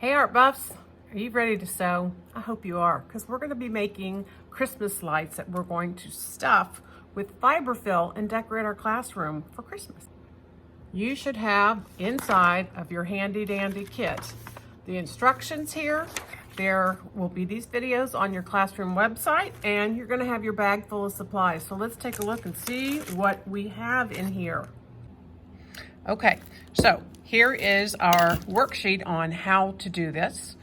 Hey art buffs, are you ready to sew? I hope you are, because we're going to be making Christmas lights that we're going to stuff with fiberfill and decorate our classroom for Christmas. You should have inside of your handy dandy kit the instructions here. There will be these videos on your classroom website, and you're going to have your bag full of supplies. So let's take a look and see what we have in here. Okay, so here is our worksheet on how to do this.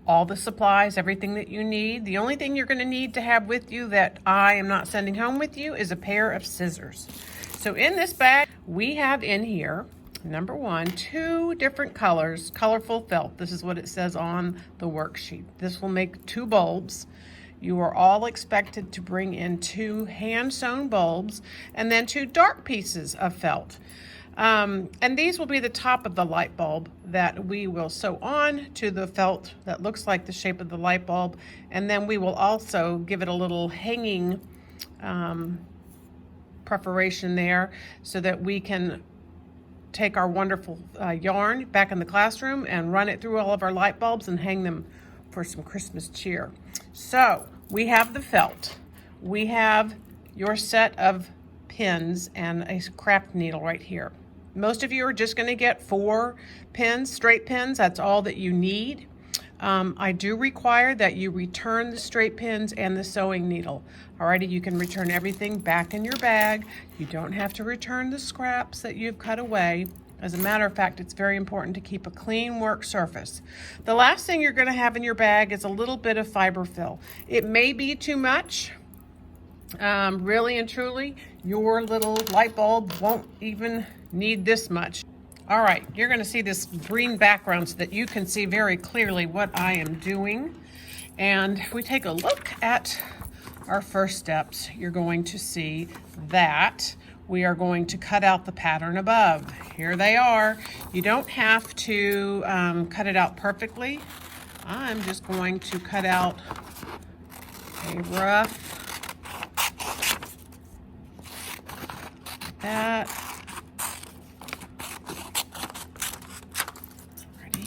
All the supplies, everything that you need. The only thing you're going to need to have with you that I am not sending home with you is a pair of scissors. So in this bag, we have in here, number one, 2 different colors, colorful felt. This is what it says on the worksheet. This will make 2 bulbs. You are all expected to bring in 2 hand-sewn bulbs and then 2 dark pieces of felt. And these will be the top of the light bulb that we will sew on to the felt that looks like the shape of the light bulb. And then we will also give it a little hanging preparation there so that we can take our wonderful yarn back in the classroom and run it through all of our light bulbs and hang them for some Christmas cheer. So we have the felt. We have your set of pins and a craft needle right here. Most of you are just going to get 4 pins, straight pins. That's all that you need. I do require that you return the straight pins and the sewing needle. Alrighty, you can return everything back in your bag. You don't have to return the scraps that you've cut away. As a matter of fact, it's very important to keep a clean work surface. The last thing you're going to have in your bag is a little bit of fiberfill. It may be too much. Really and truly, your little light bulb won't even need this much. All right, you're going to see this green background so that you can see very clearly what I am doing. And if we take a look at our first steps, you're going to see that we are going to cut out the pattern above. Here they are. You don't have to cut it out perfectly. I'm just going to cut out a rough that. Ready.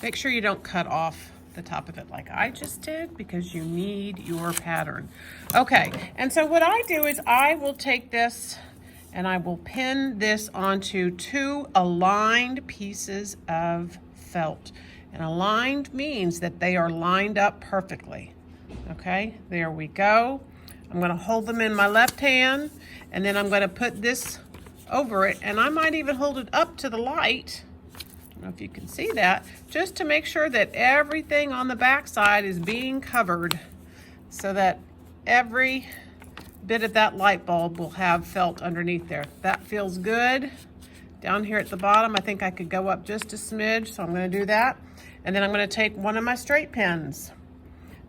Make sure you don't cut off the top of it like I just did because you need your pattern. Okay, and so what I do is I will take this and I will pin this onto 2 aligned pieces of felt. And aligned means that they are lined up perfectly. Okay, there we go. I'm going to hold them in my left hand, and then I'm going to put this over it, and I might even hold it up to the light. I don't know if you can see that, just to make sure that everything on the back side is being covered so that every bit of that light bulb will have felt underneath there. That feels good. Down here at the bottom, I think I could go up just a smidge, so I'm going to do that. And then I'm going to take one of my straight pins.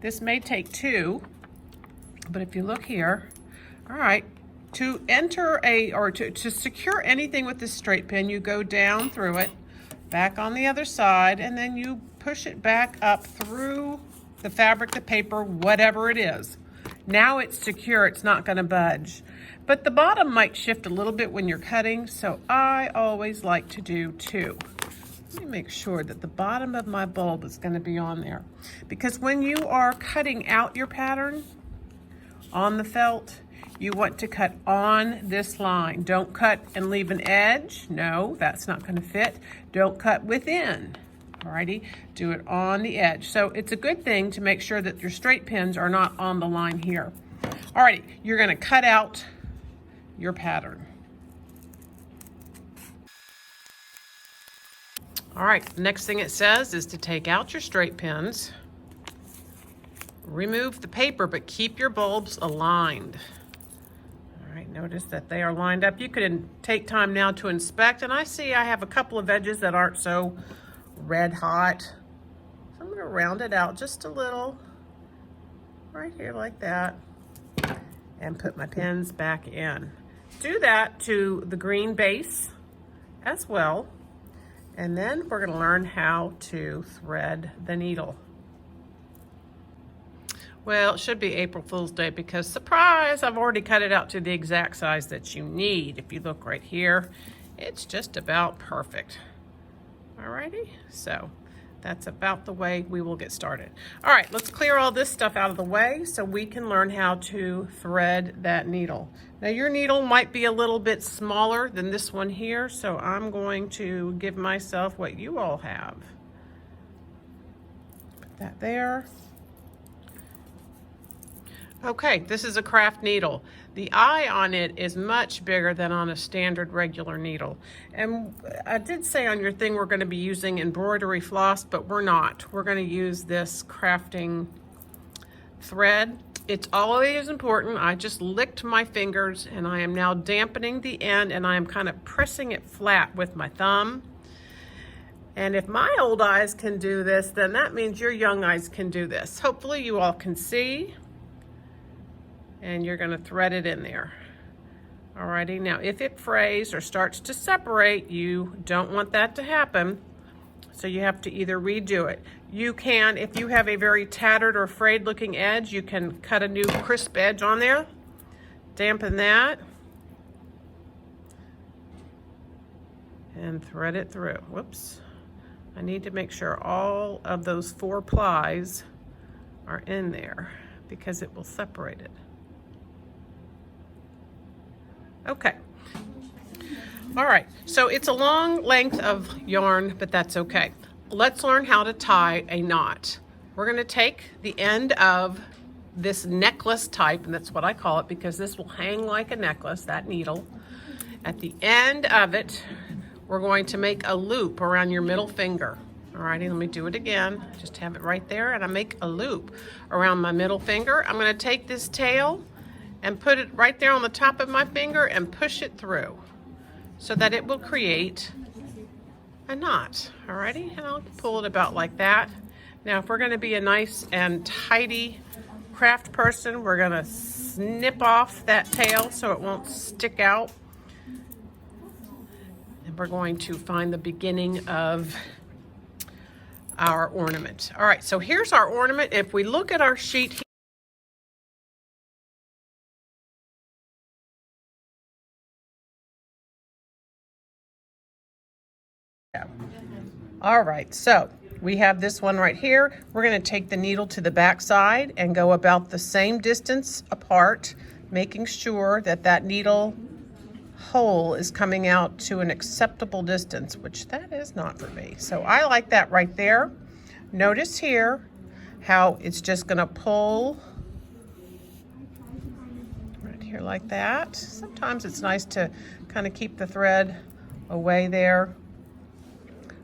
This may take 2. But if you look here, all right, to secure anything with this straight pin, you go down through it, back on the other side, and then you push it back up through the fabric, the paper, whatever it is. Now it's secure, it's not gonna budge. But the bottom might shift a little bit when you're cutting, so I always like to do 2. Let me make sure that the bottom of my bulb is gonna be on there. Because when you are cutting out your pattern, on the felt, you want to cut on this line. Don't cut and leave an edge. No, that's not going to fit. Don't cut within. Alrighty, do it on the edge. So it's a good thing to make sure that your straight pins are not on the line here. Alrighty, you're going to cut out your pattern. Alright, the next thing it says is to take out your straight pins. Remove the paper, but keep your bulbs aligned. All right, notice that they are lined up. You could take time now to inspect, and I see I have a couple of edges that aren't so red hot. So I'm gonna round it out just a little, right here like that, and put my pins back in. Do that to the green base as well, and then we're gonna learn how to thread the needle. Well, it should be April Fool's Day because, surprise, I've already cut it out to the exact size that you need. If you look right here, it's just about perfect. Alrighty, so that's about the way we will get started. All right, let's clear all this stuff out of the way so we can learn how to thread that needle. Now your needle might be a little bit smaller than this one here, so I'm going to give myself what you all have. Put that there. Okay, this is a craft needle. The eye on it is much bigger than on a standard regular needle. And I did say on your thing we're going to be using embroidery floss, but we're not. We're going to use this crafting thread. It's always important. I just licked my fingers and I am now dampening the end and I am kind of pressing it flat with my thumb. And if my old eyes can do this, then that means your young eyes can do this. Hopefully you all can see. And you're going to thread it in there. Alrighty, now if it frays or starts to separate, you don't want that to happen. So you have to either redo it. You can, if you have a very tattered or frayed looking edge, you can cut a new crisp edge on there. Dampen that. And thread it through. Whoops. I need to make sure all of those 4 plies are in there because it will separate it. Okay. All right, so it's a long length of yarn, but that's okay. Let's learn how to tie a knot. We're going to take the end of this necklace type, and that's what I call it because this will hang like a necklace, that needle. At the end of it, we're going to make a loop around your middle finger. All righty, let me do it again. Just have it right there, and I make a loop around my middle finger. I'm going to take this tail and put it right there on the top of my finger and push it through so that it will create a knot. Alrighty, and I'll pull it about like that. Now, if we're gonna be a nice and tidy craft person, we're gonna snip off that tail so it won't stick out. And we're going to find the beginning of our ornament. All right, so here's our ornament. If we look at our sheet here, all right, so we have this one right here. We're going to take the needle to the back side and go about the same distance apart, making sure that that needle hole is coming out to an acceptable distance, which that is not for me. So I like that right there. Notice here how it's just going to pull right here like that. Sometimes it's nice to kind of keep the thread away there.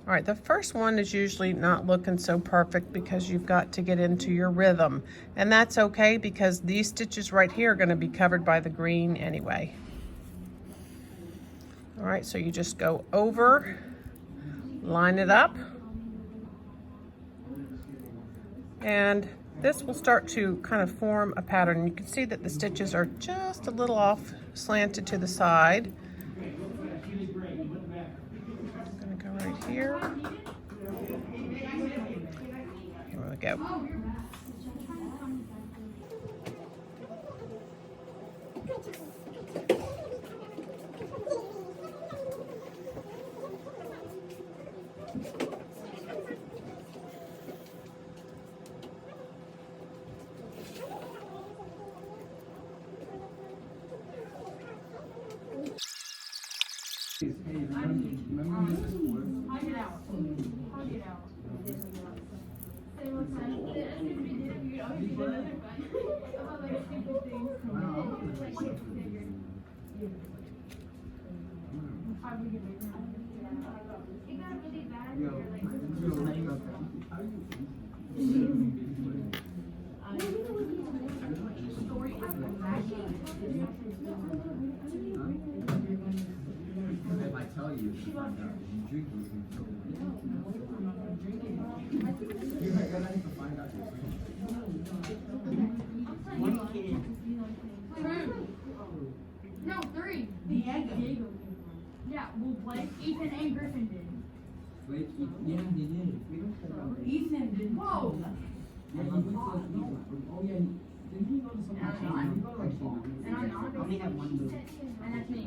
All right, the first one is usually not looking so perfect because you've got to get into your rhythm. And that's okay because these stitches right here are going to be covered by the green anyway. All right, so you just go over, line it up, and this will start to kind of form a pattern. You can see that the stitches are just a little off slanted to the side. Right here. Here we go. If I tell you, you find out. You drink these things. You're gonna have to find out. One kid. No, 3. Diego. Yeah, well, Blake, Ethan, and Griffin did. Wait, yeah, they did. Ethan did. Whoa! Yeah, he went to oh yeah, didn't he go to some? And I'm not. I only have one. And that's me.